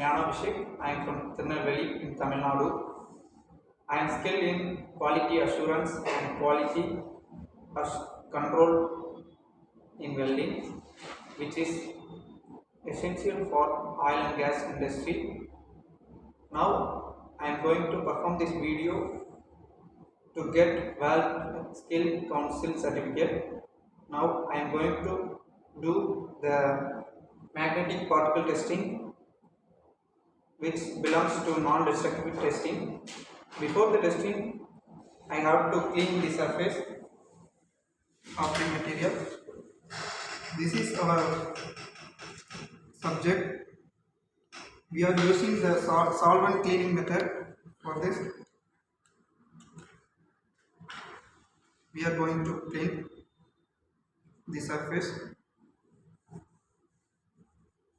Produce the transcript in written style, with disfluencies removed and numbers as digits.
I am from Tirunelveli in Tamil Nadu. I am skilled in quality assurance and quality control in welding, which is essential for oil and gas industry. Now I am going to perform this video to get Weld Skill Council certificate. Now I am going to do the magnetic particle testing, which belongs to non-destructive testing. Before the testing, I have to clean the surface of the material. This is our subject. We are using the solvent cleaning method for this. We are going to clean the surface.